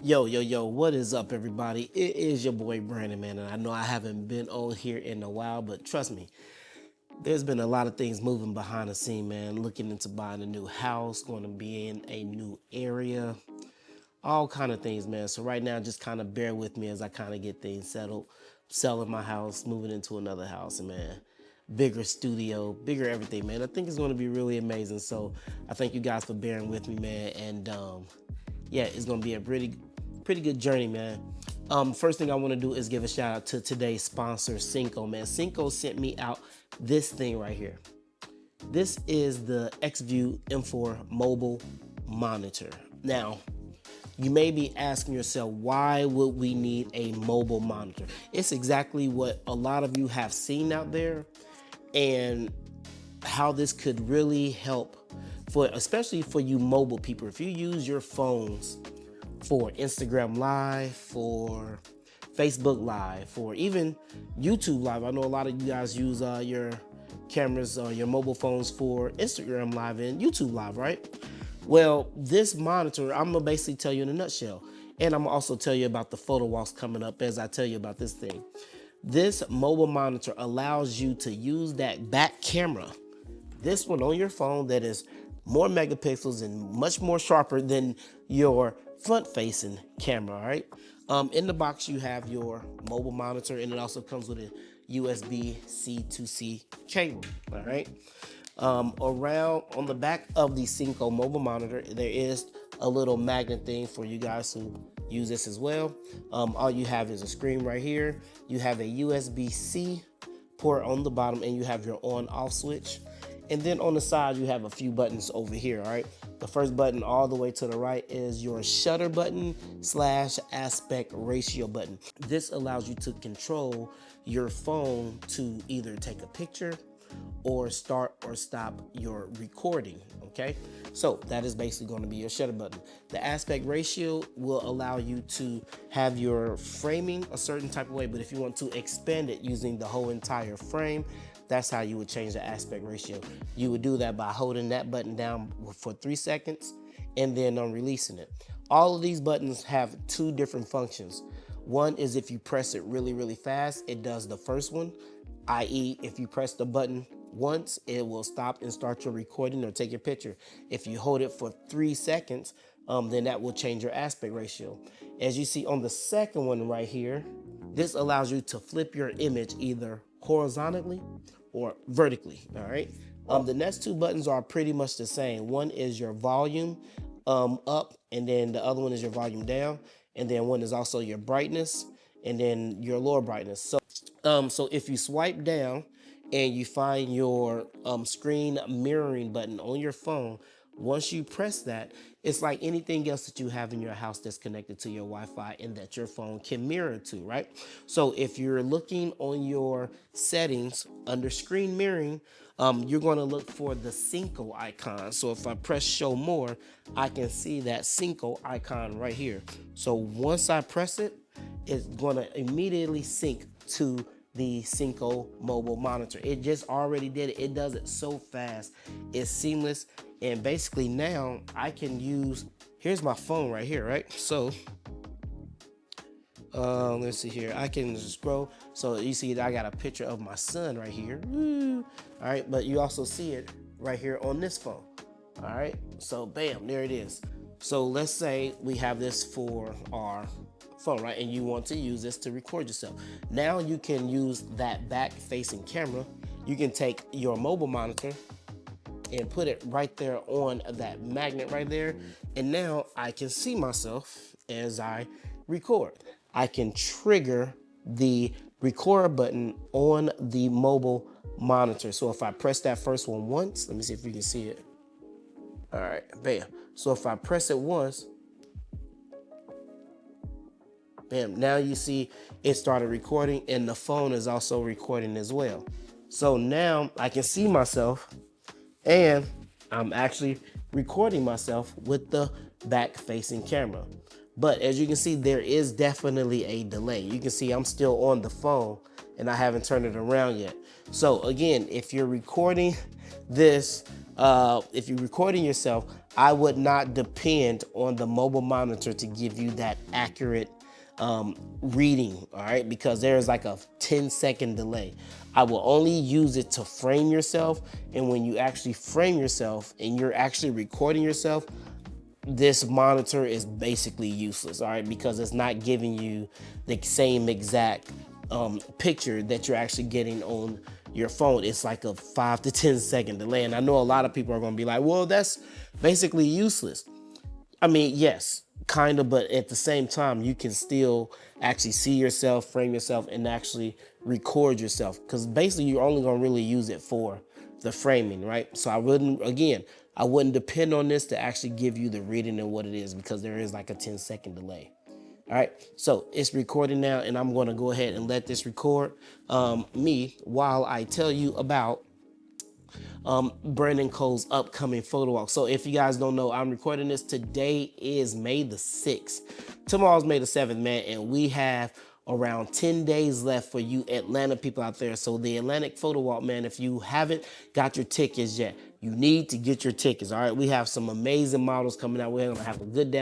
Yo, what is up, everybody? It is your boy Brandon, man, and I know I haven't been on here in a while, but trust me, there's been a lot of things moving behind the scene, man. Looking into buying a new house, going to be in a new area, all kind of things, man. So right now, just kind of bear with me as I kind of get things settled, selling my house, moving into another house, and man, bigger studio, bigger everything, man. I think it's going to be really amazing. So I thank you guys for bearing with me, man, and yeah, it's gonna be a pretty good journey, man. First thing I want to do is give a shout out to today's sponsor, Synco, man. Synco sent me out this thing right here. This is the Xview M4 mobile monitor. Now, you may be asking yourself, why would we need a mobile monitor? It's exactly what a lot of you have seen out there, and how this could really help for, especially for you mobile people. If you use your phones for Instagram Live, for Facebook Live, for even YouTube Live. I know a lot of you guys use your cameras or your mobile phones for Instagram Live and YouTube Live, right? Well, this monitor, I'm gonna basically tell you in a nutshell. And I'm gonna also tell you about the Photowalks coming up as I tell you about this thing. This mobile monitor allows you to use that back camera, this one on your phone, that is more megapixels and much more sharper than your front facing camera. All right. In the box, you have your mobile monitor, and it also comes with a USB-C to C cable. All right. Around on the back of the synco mobile monitor, there is a little magnet thing for you guys who use this as well. All you have is a screen right here. You have a USB-C port on the bottom, and you have your on-off switch. And then on the side, you have a few buttons over here, all right? The first button all the way to the right is your shutter button / aspect ratio button. This allows you to control your phone to either take a picture or start or stop your recording, okay? So that is basically going to be your shutter button. The aspect ratio will allow you to have your framing a certain type of way, but if you want to expand it using the whole entire frame, that's how you would change the aspect ratio. You would do that by holding that button down for 3 seconds and then releasing it. All of these buttons have two different functions. One is if you press it really fast, it does the first one, i.e. if you press the button once, it will stop and start your recording or take your picture. If you hold it for 3 seconds, then that will change your aspect ratio. As you see on the second one right here, this allows you to flip your image either horizontally or vertically, all right? The next two buttons are pretty much the same. One is your volume up, and then the other one is your volume down, and then one is also your brightness, and then your lower brightness. So if you swipe down and you find your screen mirroring button on your phone, once you press that, it's like anything else that you have in your house that's connected to your Wi-Fi and that your phone can mirror to, right? So if you're looking on your settings under screen mirroring, you're going to look for the synco icon. So if I press show more, I can see that synco icon right here. So once I press it, it's going to immediately sync to the synco mobile monitor. It just already did it. It does it so fast. It's seamless. And basically now I can use, here's my phone right here, right? So let's see here. I can scroll. So you see I got a picture of my son right here. Woo. All right, but you also see it right here on this phone. All right, so bam, there it is. So let's say we have this for our phone, right? And you want to use this to record yourself. Now you can use that back facing camera. You can take your mobile monitor and put it right there on that magnet right there. And now I can see myself as I record. I can trigger the record button on the mobile monitor. So if I press that first one once, let me see if you can see it. All right, bam. So if I press it once, bam, now you see it started recording, and the phone is also recording as well. So now I can see myself, and I'm actually recording myself with the back facing camera. But as you can see, there is definitely a delay. You can see I'm still on the phone and I haven't turned it around yet. So again, if you're recording this, if you're recording yourself, I would not depend on the mobile monitor to give you that accurate reading, all right, because there's like a 10-second delay. I will only use it to frame yourself, and when you actually frame yourself and you're actually recording yourself, this monitor is basically useless, all right, because it's not giving you the same exact picture that you're actually getting on your phone. It's like a 5 to 10-second delay, and I know a lot of people are going to be like, well, that's basically useless. I mean, yes, kind of, but at the same time, you can still actually see yourself, frame yourself, and actually record yourself, because basically you're only going to really use it for the framing, right? So I wouldn't depend on this to actually give you the reading and what it is, because there is like a 10-second delay. All right, so it's recording now, and I'm going to go ahead and let this record me while I tell you about Brandon Cole's upcoming photo walk. So if you guys don't know, I'm recording this. Today is May the 6th. Tomorrow's May the 7th, man, and we have around 10 days left for you Atlanta people out there. So the Atlantic Photo Walk, man, if you haven't got your tickets yet, you need to get your tickets. All right, we have some amazing models coming out. We're gonna have a good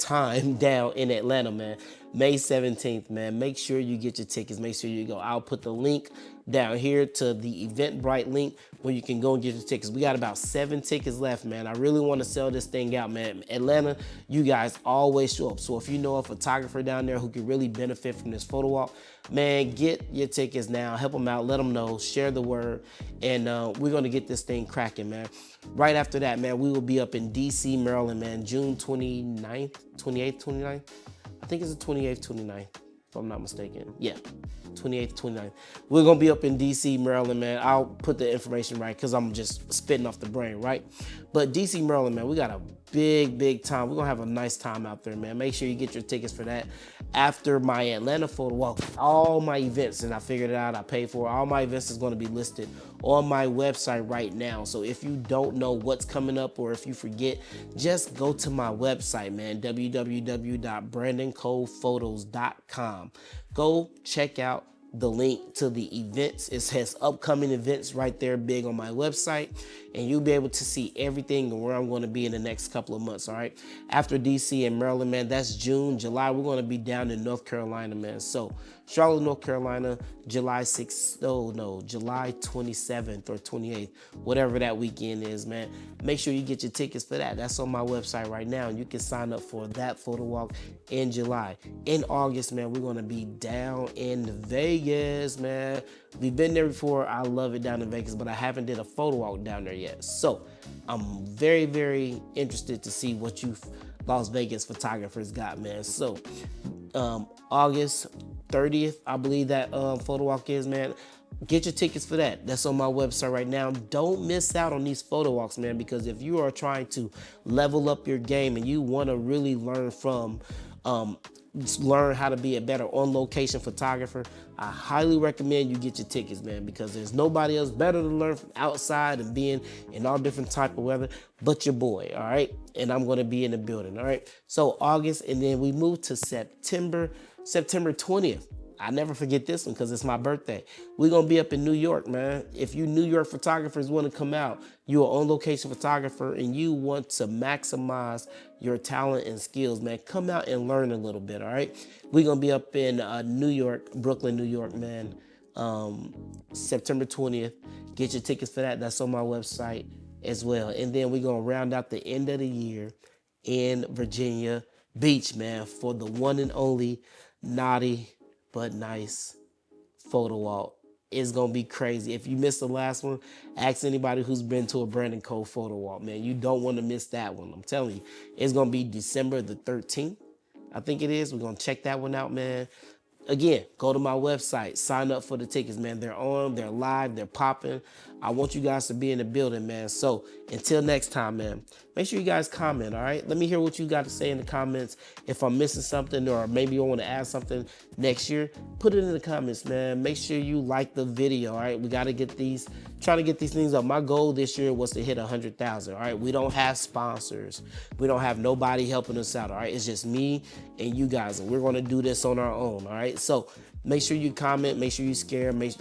time down in Atlanta, man. May 17th, man. Make sure you get your tickets. Make sure you go. I'll put the link down here to the Eventbrite link where you can go and get your tickets. We got about 7 tickets left, man. I really want to sell this thing out, man. Atlanta, you guys always show up. So if you know a photographer down there who could really benefit from this photo walk, man, get your tickets now. Help them out. Let them know. Share the word. And we're going to get this thing cracking, man. Right after that, man, we will be up in D.C., Maryland, man, June 29th, 28th, 29th. I think it's the 28th, 29th, if I'm not mistaken. Yeah, 28th, 29th. We're going to be up in D.C., Maryland, man. I'll put the information right because I'm just spitting off the brain, right? But D.C., Maryland, man, we got a big time. We're going to have a nice time out there, man. Make sure you get your tickets for that. After my Atlanta photo walk, all my events, and I figured it out, I paid for it, all my events is going to be listed on my website right now. So if you don't know what's coming up, or if you forget, just go to my website, man, www.brandoncolephotos.com. Go check out the link to the events. It says upcoming events right there big on my website, and you'll be able to see everything and where I'm going to be in the next couple of months. All right, after DC and Maryland, man, that's June. July, we're going to be down in North Carolina, man. So Charlotte, North Carolina, July 6th, July 27th or 28th, whatever that weekend is, man. Make sure you get your tickets for that. That's on my website right now, and you can sign up for that photo walk in July. In August, man, we're going to be down in Vegas, man. We've been there before. I love it down in Vegas, but I haven't did a photo walk down there yet. So I'm very interested to see what you Las Vegas photographers got, man. So August 30th, I believe that photo walk is, man. Get your tickets for that. That's on my website right now. Don't miss out on these photo walks, man, because if you are trying to level up your game and you want to really learn how to be a better on-location photographer, I highly recommend you get your tickets, man, because there's nobody else better to learn from outside and being in all different type of weather but your boy, all right? And I'm going to be in the building, all right? So August, and then we move to September 20th. I never forget this one because it's my birthday. We're going to be up in New York, man. If you New York photographers want to come out, you're an on-location photographer and you want to maximize your talent and skills, man, come out and learn a little bit, all right? We're going to be up in New York, Brooklyn, New York, man, September 20th. Get your tickets for that. That's on my website as well. And then we're going to round out the end of the year in Virginia Beach, man, for the one and only Naughty but Nice photo walk. It's gonna be crazy. If you missed the last one, ask anybody who's been to a Brandon Cole photo walk, man. You don't want to miss that one. I'm telling you, it's gonna be December the 13th. I think it is. We're gonna check that one out, man. Again, go to my website, sign up for the tickets, man. They're on, they're live, they're popping. I want you guys to be in the building, man. So until next time, man, make sure you guys comment, all right? Let me hear what you got to say in the comments. If I'm missing something, or maybe you want to add something next year, put it in the comments, man. Make sure you like the video, all right? We got to get these, try to get these things up. My goal this year was to hit 100,000, all right? We don't have sponsors. We don't have nobody helping us out, all right? It's just me and you guys, and we're going to do this on our own, all right? So make sure you comment, make sure you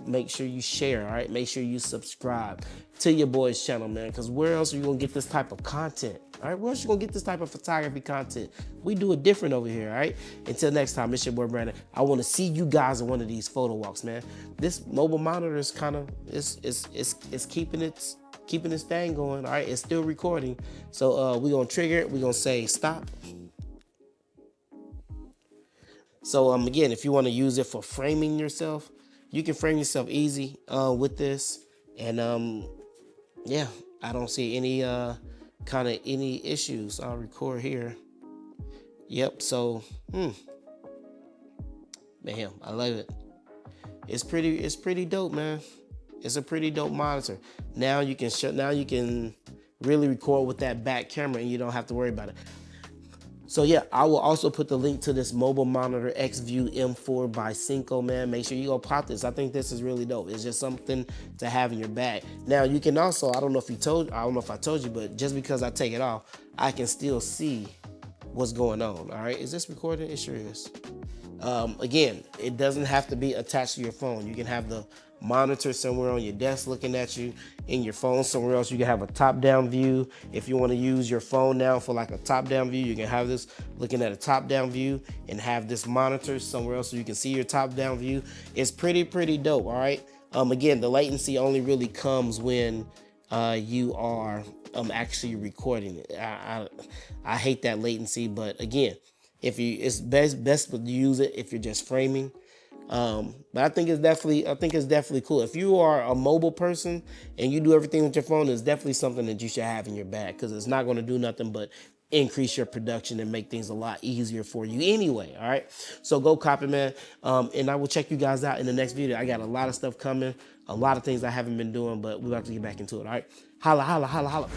make sure you share, all right? Make sure you subscribe. subscribe to your boy's channel, man, because where else are you gonna get this type of content? All right, where else you gonna get this type of photography content? We do it different over here, all right? Until next time, it's your boy Brandon. I wanna see you guys in one of these photo walks, man. This mobile monitor is kind of, it's keeping its thing going, all right? It's still recording. So we're gonna trigger it, we're gonna say stop. So again, if you wanna use it for framing yourself, you can frame yourself easy with this. And yeah, I don't see any any issues. I'll record here. Yep, so man, I love it. It's pretty dope, man. It's a pretty dope monitor. Now you can really record with that back camera and you don't have to worry about it. So yeah, I will also put the link to this mobile monitor Xview M4 by Synco, man. Make sure you go pop this. I think this is really dope. It's just something to have in your bag. Now you can also, I don't know if I told you, but just because I take it off, I can still see what's going on. All right, is this recording? It sure is. Again, it doesn't have to be attached to your phone. You can have the monitor somewhere on your desk looking at you, in your phone somewhere else. You can have a top-down view. If you want to use your phone now for like a top-down view, you can have this looking at a top-down view and have this monitor somewhere else so you can see your top-down view. It's pretty dope, all right? Again, the latency only really comes when you are actually recording it. I hate that latency, but again, it's best to use it if you're just framing. But I think it's definitely cool. If you are a mobile person and you do everything with your phone, it's definitely something that you should have in your bag, because it's not going to do nothing but increase your production and make things a lot easier for you anyway. All right, so go copy, man. And I will check you guys out in the next video. I got a lot of stuff coming, a lot of things I haven't been doing, but we're about to get back into it. All right, holla.